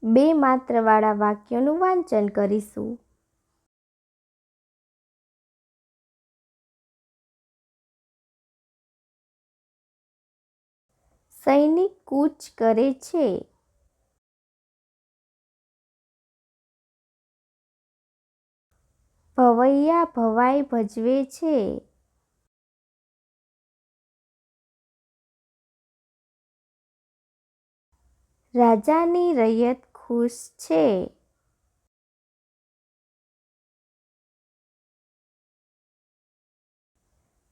બે માત્રવાળા વાક્યોનું વાંચન કરીશું. સૈનિક કૂચ કરે છે. ભવૈયા ભવાઈ ભજવે છે. રાજાની રૈયત ખુશ છે.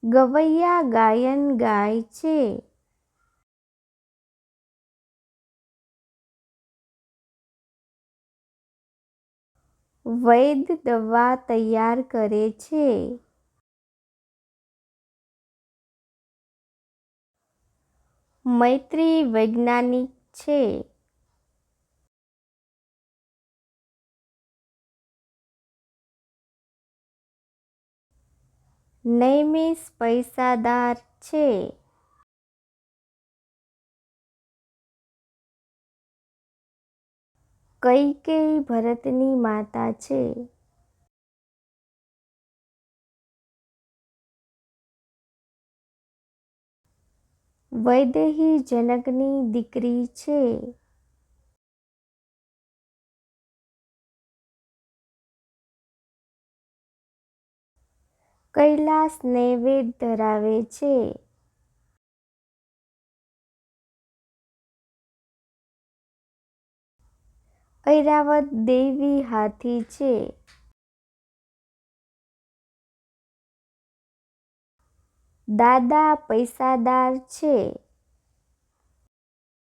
ગવૈયા ગાયન ગાય છે. વૈદ દવા તૈયાર કરે છે. મૈત્રી વૈજ્ઞાનિક છે. નૈમિષ પૈસાદાર છે. કૈકેયી ભરતની માતા છે. વૈદેહી જનકની દીકરી છે. કૈલાસ નૈવેદ્ય ધરાવે છે. ઐરાવત દૈવી હાથી છે. દાદા પૈસાદાર છે.